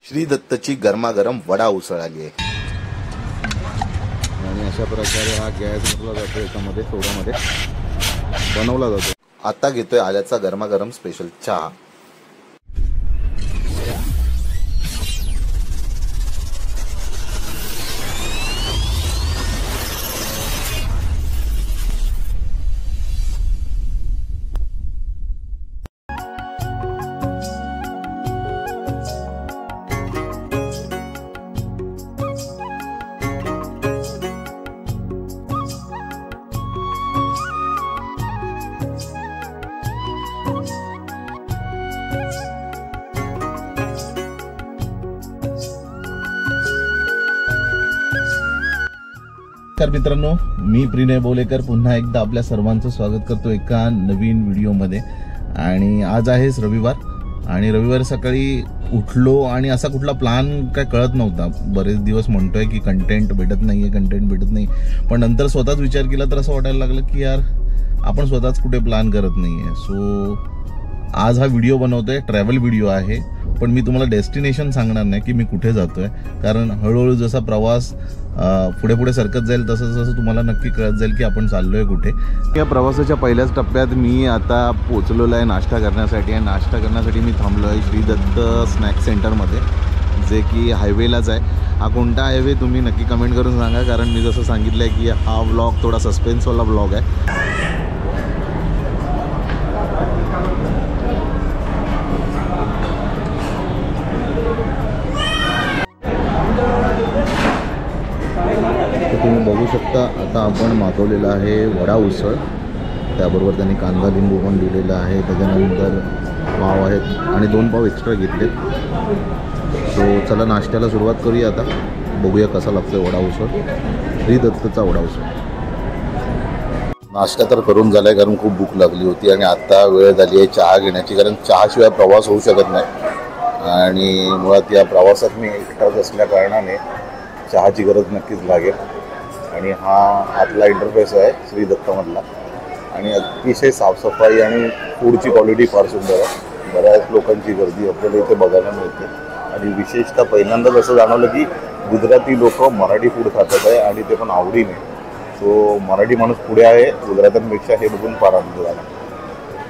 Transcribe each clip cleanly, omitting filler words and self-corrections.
श्री दत्तची गरमागरम वडा उसळ आली आहे आणि अशा प्रकारे हा गॅस भरला जातो, याच्यामध्ये सोड्यामध्ये बनवला जातो। आता घेतोय आल्याचा गरमागरम स्पेशल चहा। नमस्कार मित्रांनो, मी प्रिनय बोलेकर पुन्हा एकदा आपल्या सर्वांचं स्वागत करतो एका नवीन व्हिडिओमध्ये। आणि आज आहे रविवार आणि रविवारी सकाळी उठलो आणि असा कुठला प्लॅन काय कळत नव्हता। बरेच दिवस म्हणतोय की कंटेंट भेटत नाही, पण नंतर स्वतःच विचार केला तर असं वाटायला लागलं की यार आपण स्वतःच कुठे प्लॅन करत नाहीये। सो आज हा व्हिडिओ बनवतोय, ट्रॅव्हल व्हिडिओ आहे, पण मी तुम्हाला डेस्टिनेशन सांगणार नाही की मी कुठे जातोय, कारण हळूहळू जसा प्रवास पुढे पुढे सरकत जाईल तसं तसं तुम्हाला नक्की कळत जाईल की आपण चाललोय कुठे। या प्रवासाच्या पहिल्याच टप्प्यात मी आता पोहोचलेलो आहे नाश्ता करण्यासाठी, आणि नाश्ता करण्यासाठी मी थांबलो आहे श्री दत्त स्नॅक सेंटरमध्ये, जे की हायवेलाच आहे। हा कोणता हायवे तुम्ही नक्की कमेंट करून सांगा, कारण मी जसं सांगितलं आहे की हा व्लॉग थोडा सस्पेन्सवाला व्लॉग आहे। तुम्ही बघू शकता आता आपण मागवलेलं आहे वडा उसळ, त्याबरोबर त्यांनी कांदा लिंबू पण दिलेला आहे, त्याच्यानंतर पाव आहेत आणि 2 पाव एक्स्ट्रा घेतलेत। सो चला नाश्त्याला सुरुवात करूया आता, बघूया कसा लागतोय वडा उसळ, श्री दत्तचा वडा उसळ। नाश्ता तर करून झालाय, कारण खूप भूक लागली होती आणि आता वेळ झाली आहे चहा घेण्याची, कारण चहाशिवाय प्रवास होऊ शकत नाही। आणि मुळात या प्रवासात मी एकटाच असल्या कारणाने चहाची गरज नक्कीच लागेल। आणि हा आतला इंटरफेस आहे श्री दत्तमधला, आणि अतिशय साफसफाई आणि फूडची क्वालिटी फार सुंदर आहे। बऱ्याच लोकांची गर्दी आपल्याला इथे बघायला मिळते, आणि विशेषतः पहिल्यांदाच असं जाणवलं की गुजराती लोक मराठी फूड खातात आहे, आणि ते पण आवडीने। सो मराठी माणूस पुढे आहे गुजरात्यांपेक्षा, हे बघून फार आनंद झाला।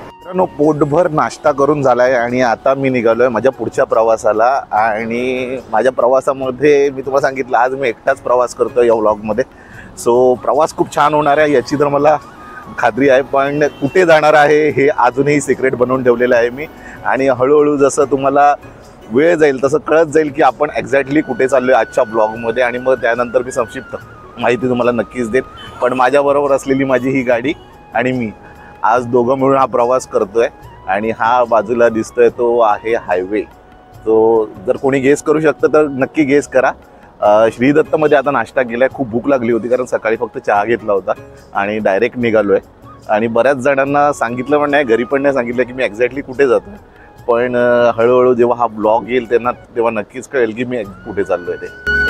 मित्रांनो, पोटभर नाश्ता करून झाला आहे आणि आता मी निघालो आहे माझ्या पुढच्या प्रवासाला। आणि माझ्या प्रवासामध्ये मी तुम्हाला सांगितलं आज मी एकटाच प्रवास करतो या व्लॉगमध्ये। सो प्रवास खूप छान होणार आहे याची तर मला खात्री आहे, पण कुठे जाणार आहे हे अजूनही सिक्रेट बनवून ठेवलेलं आहे मी। आणि हळूहळू जसं तुम्हाला वेळ जाईल तसं कळत जाईल की आपण एक्झॅक्टली कुठे चाललो आहे आजच्या ब्लॉगमध्ये, आणि मग त्यानंतर मी संक्षिप्त माहिती तुम्हाला नक्कीच देईन। पण माझ्याबरोबर असलेली माझी ही गाडी आणि मी आज दोघं मिळून हा प्रवास करतोय, आणि हा बाजूला दिसतोय तो आहे हायवे। तो जर कोणी गेस करू शकतं तर नक्की गेस करा। श्री दत्तमध्ये आता नाश्ता केलाय, खूप भूक लागली होती कारण सकाळी फक्त चहा घेतला होता आणि डायरेक्ट निघालो आहे। आणि बऱ्याच जणांना सांगितलं पण नाही, घरी पण नाही सांगितलं की मी एक्झॅक्टली कुठे जातोय, पण हळूहळू जेव्हा हा ब्लॉग येईल तेव्हा नक्कीच कळेल की मी कुठे चाललोय ते।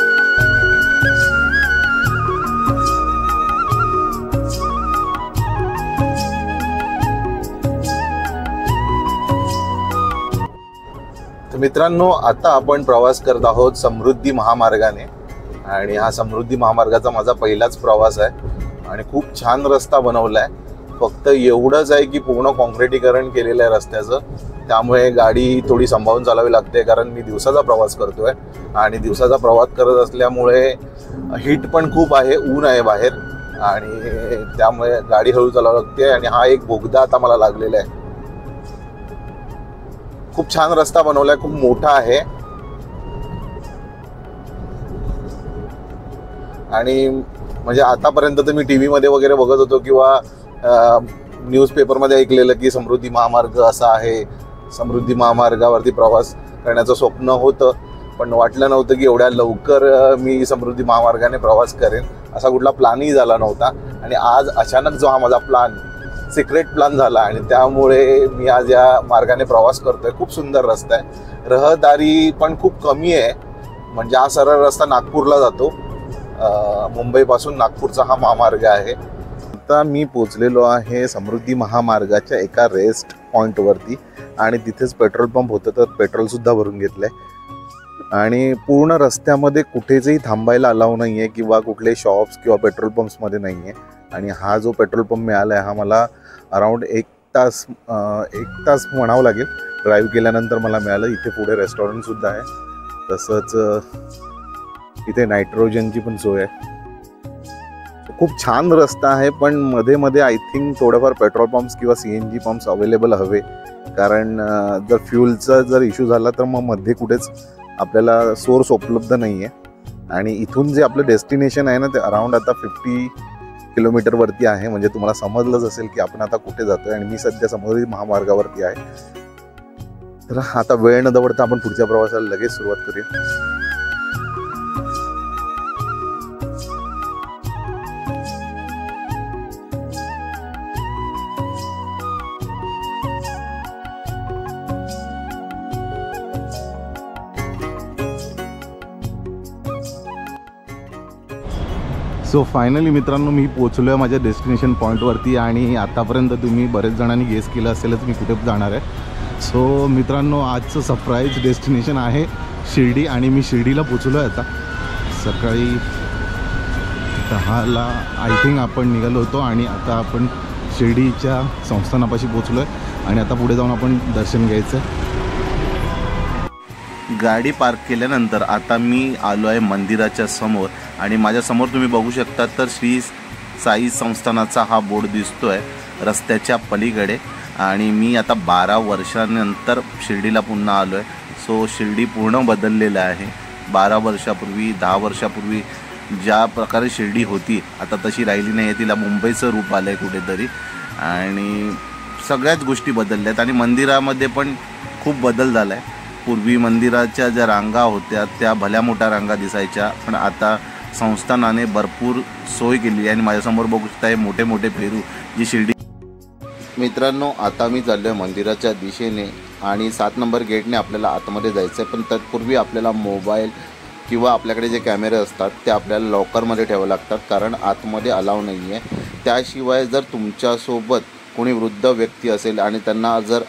मित्रांनो, आता आपण प्रवास करत आहोत समृद्धी महामार्गाने, आणि हा समृद्धी महामार्गाचा माझा पहिलाच प्रवास आहे आणि खूप छान रस्ता बनवला आहे। फक्त एवढंच आहे की पूर्ण कॉन्क्रिटीकरण केलेलं आहे रस्त्याचं, त्यामुळे गाडी थोडी सांभाळून चालवावी लागते, कारण मी दिवसाचा प्रवास करतोय आणि दिवसाचा प्रवास करत असल्यामुळे हीट पण खूप आहे, ऊन आहे बाहेर, आणि त्यामुळे गाडी हळू चालवावी लागते। आणि हा एक बोगदा आता मला लागलेला आहे। खूप छान रस्ता बनवलाय, खूप मोठा आहे, आणि म्हणजे आतापर्यंत तर मी TV मध्ये वगैरे बघत होतो किंवा न्यूजपेपरमध्ये ऐकलेलं की समृद्धी महामार्ग असा आहे, समृद्धी महामार्गावरती प्रवास करण्याचं स्वप्न होतं, पण वाटलं नव्हतं की एवढ्या लवकर मी समृद्धी महामार्गाने प्रवास करेन, असा कुठला प्लॅनही झाला नव्हता। आणि आज अचानक जो हा माझा प्लॅन सिक्रेट प्लॅन झाला, आणि त्यामुळे मी आज या मार्गाने प्रवास करतोय। खूप सुंदर रस्ता आहे, रहदारी पण खूप कमी आहे, म्हणजे हा सरळ रस्ता नागपूरला जातो, मुंबईपासून नागपूरचा हा महामार्ग आहे। आता मी पोचलेलो आहे समृद्धी महामार्गाच्या एका रेस्ट पॉइंटवरती, आणि तिथेच पेट्रोल पंप होतं, तर पेट्रोल सुद्धा भरून घेतलंय। आणि पूर्ण रस्त्यामध्ये कुठेचही थांबायला अलाव नाही आहे किंवा कुठले शॉप्स किंवा पेट्रोल पंप्समध्ये नाही आहे. आणि हा जो पेट्रोल पंप मिळाला आहे हा मला अराऊंड एक तास म्हणावं लागेल ड्राईव्ह केल्यानंतर मला मिळालं. इथे पुढे रेस्टॉरंटसुद्धा आहे, तसंच इथे नायट्रोजनची पण सोय आहे. खूप छान रस्ता आहे, पण मध्ये मध्ये आय थिंक थोडंफार पेट्रोल पंप्स किंवा CNG पंप्स अवेलेबल हवे, कारण जर फ्युलचा जर इश्यू झाला तर मग मध्ये कुठेच आपल्याला सोर्स उपलब्ध नाही आहे. आणि इथून जे आपलं डेस्टिनेशन आहे ना ते अराऊंड आता 50 किलोमीटरवरती आहे. म्हणजे तुम्हाला समजलंच असेल की आपण आता कुठे जातोय. आणि मी सध्या समुद्री महामार्गावरती आहे. तर आता वेळ न दवडता आपण पुढच्या प्रवासाला लगेच सुरुवात करूया. सो फायनली मित्रांनो मी पोचलो आहे माझ्या डेस्टिनेशन पॉईंटवरती. आणि आतापर्यंत तुम्ही बरेच जणांनी गेस केलं असेलच मी कुठे जाणार आहे. सो मित्रांनो आजचं सरप्राईज डेस्टिनेशन आहे शिर्डी. आणि मी शिर्डीला पोचलो आहे. आता सकाळी 10ला आय थिंक आपण निघालो होतो. आणि आता आपण शिर्डीच्या संस्थानापाशी पोचलो आहे. आणि आता पुढे जाऊन आपण दर्शन घ्यायचं आहे. गाडी पार्क केल्यानंतर आता मी आलो आहे मंदिराच्या समोर. आणि माझ्या समोर तुम्ही बघू शकता तर श्री साई संस्थानाचा हा बोर्ड दिसतो आहे रस्त्याच्या पलीकडे. आणि मी आता 12 वर्षांनंतर शिर्डीला पुन्हा आलो आहे. सो शिर्डी पूर्ण बदललेलं आहे. 12 वर्षापूर्वी 10 वर्षापूर्वी ज्या प्रकारे शिर्डी होती आता तशी राहिली नाही आहे. तिला मुंबईचं रूप आलं आहे कुठेतरी. आणि सगळ्याच गोष्टी बदलल्या आहेत. आणि मंदिरामध्ये पण खूप बदल झाला आहे. पूर्वी मंदिराच्या ज्या रांगा होत्या त्या भल्या मोठ्या रांगा दिसायच्या, पण आता संस्थानाने भरपूर सोय केली आहे. आणि माझ्यासमोर बघू शकता मोठे मोठे पेरू जी शिर्डी. मित्रांनो आता मी चाललो आहे मंदिराच्या दिशेने. आणि 7 नंबर गेटने आपल्याला आतमध्ये जायचं आहे. पण तत्पूर्वी आपल्याला मोबाईल किंवा आपल्याकडे जे कॅमेरे असतात ते आपल्याला लॉकरमध्ये ठेवावे लागतात, कारण आतमध्ये अलाव नाही आहे. त्याशिवाय जर तुमच्यासोबत कोणी वृद्ध व्यक्ती असेल आणि त्यांना जर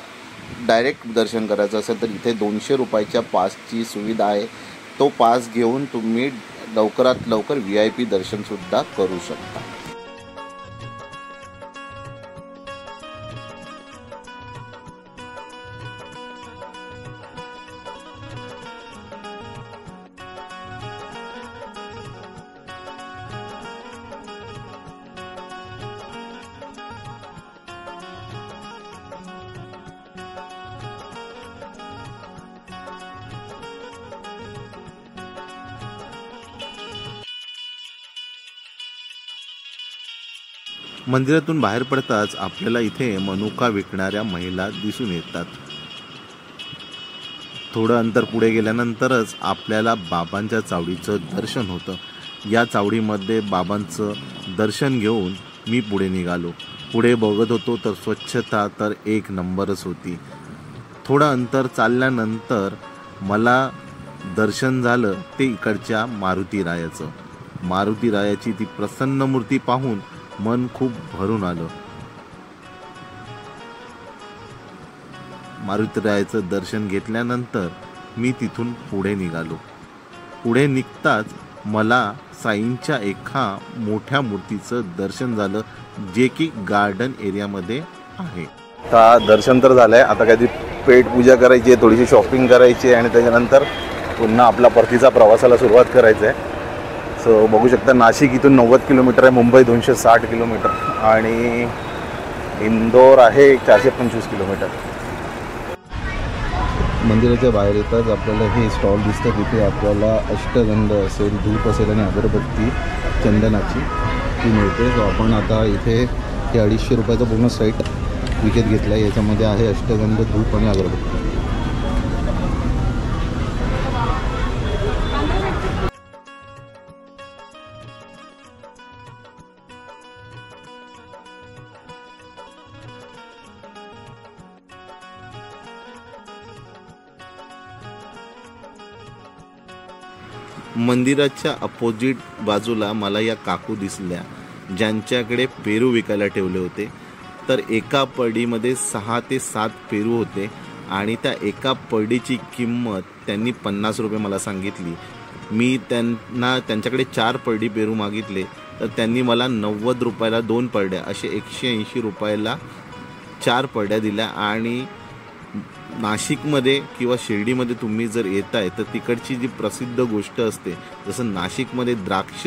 डायरेक्ट दर्शन करायचं असेल तर इथे 200 रुपयाच्या पासची सुविधा आहे. तो पास घेऊन तुम्ही लवकरात लवकर VIP दर्शनसुद्धा करू शकता. मंदिरातून बाहेर पडताच आपल्याला इथे मनुका विकणाऱ्या महिला दिसून येतात. थोडं अंतर पुढे गेल्यानंतरच आपल्याला बाबांच्या चावडीचं दर्शन होतं. या चावडीमध्ये बाबांचं दर्शन घेऊन मी पुढे निघालो. पुढे बघत होतो तर स्वच्छता तर एक नंबरच होती. थोडं अंतर चालल्यानंतर मला दर्शन झालं ते इकडच्या मारुतीरायाचं. मारुतीरायाची ती प्रसन्न मूर्ती पाहून मन खूप भरून आलं. मारुतीरायाचं दर्शन घेतल्यानंतर मी तिथून पुढे निघालो. पुढे निघताच मला साईंच्या एका मोठ्या मूर्तीचं दर्शन झालं, जे की गार्डन एरियामध्ये आहे. आता दर्शन तर झालंय. आता काहीतरी पेट पूजा करायची आहे, थोडीशी शॉपिंग करायची आहे आणि त्याच्यानंतर पुन्हा आपला परतीचा प्रवासाला सुरुवात करायचं आहे. सो बघू शकता नाशिक इथून 90 किलोमीटर आहे, मुंबई 260 किलोमीटर आणि इंदोर आहे 425 किलोमीटर. मंदिराच्या बाहेर येताच आपल्याला हे स्टॉल दिसतं. तिथे आपल्याला अष्टगंध असेल, धूप असेल आणि अगरबत्ती चंदनाची ती मिळते. सो आपण आता इथे हे 250 रुपयाचा पूर्ण सेट विकत घेतला आहे. याच्यामध्ये आहे अष्टगंध, धूप आणि अगरबत्ती. मंदिराच्या अपोजिट बाजूला मला या काकू दिसल्या, ज्यांच्याकडे पेरू विकायला ठेवले होते. तर एका पडीमध्ये 6 ते 7 पेरू होते आणि त्या एका पडीची किंमत त्यांनी 50 रुपये मला सांगितली. मी त्यांना त्यांच्याकडे 4 पडी पेरू मागितले तर त्यांनी मला 90 रुपयाला 2 पड्या असे 180 रुपयाला 4 पड्या दिल्या. आणि नाशिकमध्ये किंवा शिर्डीमध्ये तुम्ही जर येताय तर तिकडची जी प्रसिद्ध गोष्ट असते, जसं नाशिकमध्ये द्राक्ष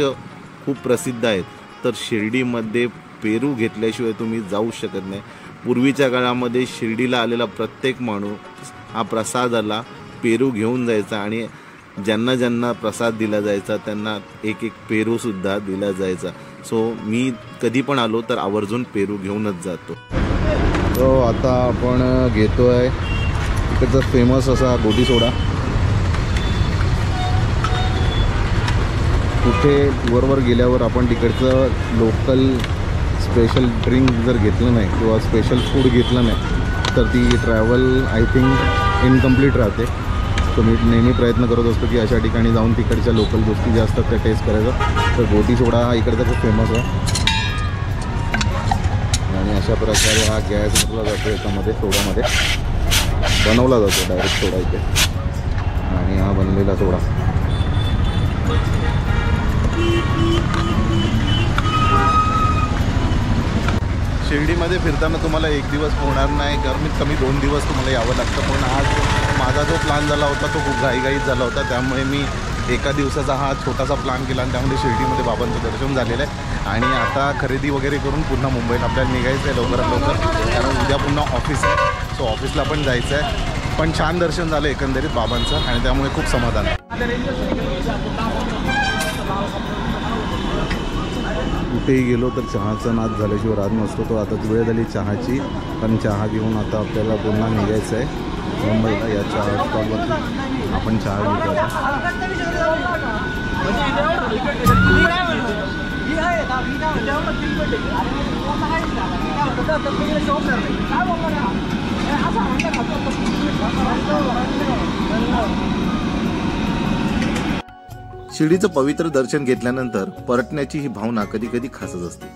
खूप प्रसिद्ध आहेत, तर शिर्डीमध्ये पेरू घेतल्याशिवाय तुम्ही जाऊ शकत नाही. पूर्वीच्या काळामध्ये शिर्डीला आलेला प्रत्येक माणूस हा प्रसादाला पेरू घेऊन जायचा आणि ज्यांना ज्यांना प्रसाद दिला जायचा त्यांना एक एक पेरूसुद्धा दिला जायचा. सो मी कधी पण आलो तर आवर्जून पेरू घेऊनच जातो. तो आता आपण घेतो आहे इकडचा फेमस असा गोटी सोडा. कुठे वरवर गेल्यावर आपण तिकडचं लोकल स्पेशल ड्रिंक जर घेतलं नाही किंवा स्पेशल फूड घेतलं नाही तर ती ट्रॅव्हल आय थिंक इनकम्प्लीट राहते. तो मी नेहमी प्रयत्न करत असतो की अशा ठिकाणी जाऊन तिकडच्या लोकल गोष्टी ज्या असतात त्या टेस्ट करायचा. तर गोटी सोडा हा इकडचा खूप फेमस आहे आणि अशा प्रकारे हा गॅस भरला जातो, याच्यामध्ये सोडामध्ये बनवला जातो डायरेक्ट सोडा इथे. आणि हा बनलेला सोडा शिर्डीमध्ये फिरताना तुम्हाला एक दिवस होणार नाही, कमीत कमी 2 दिवस तुम्हाला यावं लागतं. पण आज माझा जो प्लॅन झाला होता तो खूप घाईघाईत झाला होता, त्यामुळे मी एका दिवसाचा हा छोटासा प्लॅन केला आणि त्यामध्ये शिर्डीमध्ये बाबांचं दर्शन झालेलं आहे. आणि आता खरेदी वगैरे करून पुन्हा मुंबईला आपल्याला निघायचं आहे लवकरात लवकर, कारण उद्या पुन्हा ऑफिस आहे. सो ऑफिसला पण जायचं आहे. पण छान दर्शन झालं एकंदरीत बाबांचं आणि त्यामुळे खूप समाधान आहे. कुठेही गेलो तर चहाचा नाद झाल्याशिवाय राहत नसतो. तो आता वेळ झाली चहाची, कारण चहा घेऊन आता आपल्याला पुन्हा निघायचं आहे मुंबईला. या चहा स्टॉलवरती आपण चहा घेतो. शिर्डीचं पवित्र दर्शन घेतल्यानंतर परतण्याची ही भावना कधी कधी खासच असते.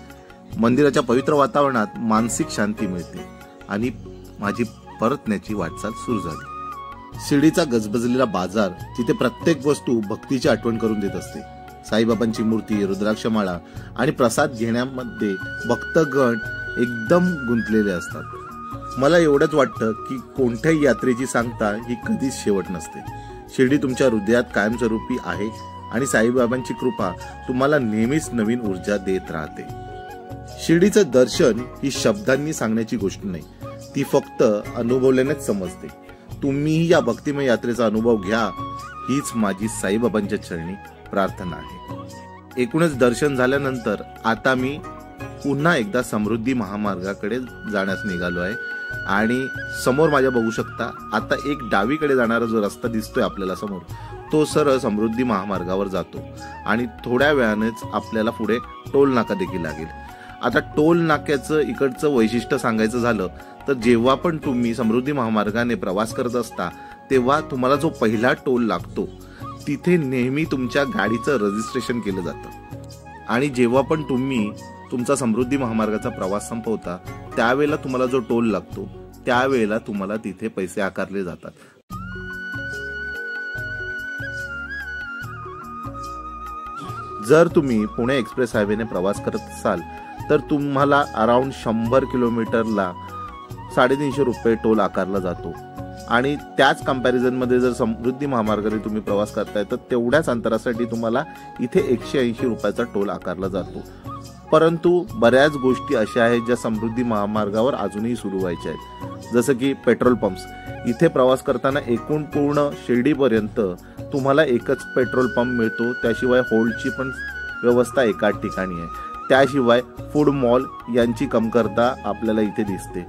मंदिराच्या पवित्र वातावरणात मानसिक शांती मिळते आणि माझी परतण्याची वाटचाल सुरू झाली. शिर्डीचा गजबजलेला बाजार जिथे प्रत्येक वस्तू भक्तीची आठवण करून देत असते. साईबाबांची मूर्ती, रुद्राक्षमाळा आणि प्रसाद घेण्यामध्ये भक्तगण एकदम गुंतलेले असतात. मला एवढंच वाटतं की कोणत्याही यात्रेची सांगता ही कधीच शेवट नसते. शिर्डी तुमच्या हृदयात कायमस्वरूपी आहे आणि साईबाबांची कृपा तुम्हाला नेहमीच नवीन ऊर्जा देत राहते. शिर्डीचं दर्शन ही शब्दांनी सांगण्याची गोष्ट नाही, ती फक्त अनुभवल्यानेच समजते. तुम्हीही या भक्तिमय यात्रेचा अनुभव घ्या, हीच माझी साईबाबांच्या चरणी प्रार्थना आहे. एकूणच दर्शन झाल्यानंतर आता मी पुन्हा एकदा समृद्धी महामार्गाकडे जाण्यास निघालो आहे. आणि समोर माझ्या बघू शकता आता एक डावीकडे जाणारा जो रस्ता दिसतोय आपल्याला समोर, तो सरळ समृद्धी महामार्गावर जातो आणि थोड्या वेळानेच आपल्याला पुढे टोल नाका देखील लागेल. आता टोल नाक्याचं इकडचं वैशिष्ट्य सांगायचं झालं तर जेव्हा पण तुम्ही समृद्धी महामार्गाने प्रवास करत असता तेव्हा तुम्हाला जो पहिला टोल लागतो तिथे नेहमी तुमच्या गाडीचं रजिस्ट्रेशन केलं जातं. आणि जेव्हा पण तुम्ही तुमचा समृद्धी महामार्गाचा प्रवास संपवता त्यावेळेला तुम्हाला जो टोल लागतो त्यावेळेला तुम्हाला तिथे पैसे आकारले जातात. जर तुम्ही पुणे एक्सप्रेस हायवेने प्रवास करत असाल तर तुम्हाला अराउंड 100 किलोमीटरला 350 रुपये टोल आकारला जातो. आणि त्याच कंपॅरिझनमध्ये जर समृद्धी महामार्गाने तुम्ही प्रवास करताय तर तेवढ्याच अंतरासाठी तुम्हाला इथे 180 रुपयाचा टोल आकारला जातो. परंतु बऱ्याच गोष्टी अशा आहेत ज्या समृद्धी महामार्गावर अजूनही सुरू व्हायच्या आहेत, जसं की पेट्रोल पंप्स. इथे प्रवास करताना एकूण पूर्ण शिर्डीपर्यंत तुम्हाला एकच पेट्रोल पंप मिळतो, त्याशिवाय होल्डची पण व्यवस्था एकाच ठिकाणी आहे. त्याशिवाय फूड मॉल यांची कमतरता आपल्याला इथे दिसते.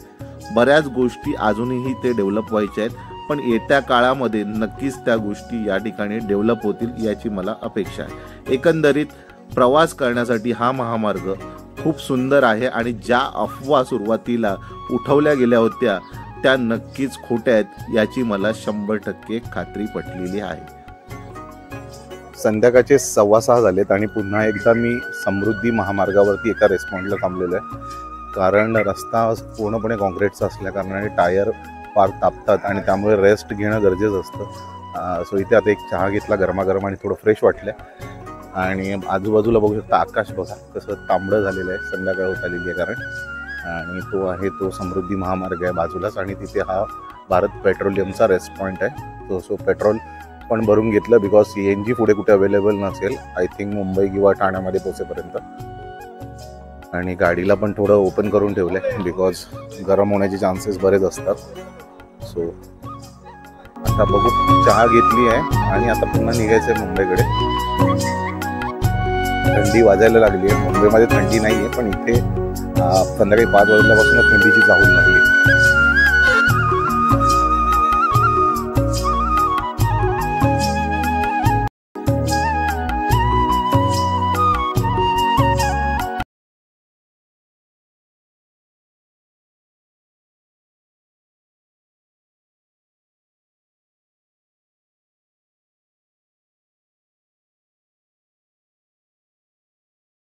बऱ्याच गोष्टी अजूनही ते डेव्हलप व्हायच्या आहेत, पण येत्या काळामध्ये नक्कीच त्या गोष्टी या ठिकाणी डेव्हलप होतील याची मला अपेक्षा आहे. एकंदरीत प्रवास करण्यासाठी हा महामार्ग खूप सुंदर आहे आणि ज्या अफवा सुरुवातीला उठवल्या गेल्या होत्या त्या नक्कीच खोट्या आहेत याची मला 100% खात्री पटलेली आहे. संध्याकाळचे 6:15 झालेत आणि पुन्हा एकदा मी समृद्धी महामार्गावरती एका रेस्टॉरंटला थांबलेलो आहे. कारण रस्ता पूर्णपणे कॉन्क्रीटचा असल्या कारणाने टायर फार तापतात आणि त्यामुळे रेस्ट घेणं गरजेचं असतं. सो इथे आता एक चहा घेतला गरमागरम आणि थोडं फ्रेश वाटलं. आणि आजूबाजूला बघू शकता आकाश बघा कसं तांबडं झालेलं आहे, संध्याकाळ होत आलेली आहे कारण. आणि तो आहे तो समृद्धी महामार्ग आहे बाजूलाच आणि तिथे हा भारत पेट्रोलियमचा रेस्ट पॉईंट आहे. सो पेट्रोल पण भरून घेतलं बिकॉज CNG पुढे कुठे अवेलेबल नसेल आय थिंक मुंबई किंवा ठाण्यामध्ये पोहोचेपर्यंत. आणि गाडीला पण थोडं ओपन करून ठेवलं आहे बिकॉज गरम होण्याचे चान्सेस बरेच असतात. सो आता बघू, चहा घेतली आहे आणि आता पुन्हा निघायचं आहे मुंबईकडे. थंडी वाजायला लागली आहे. मुंबईमध्ये थंडी नाही आहे पण इथे संध्याकाळी 5 वाजल्यापासून थंडीची चाहूल लागली.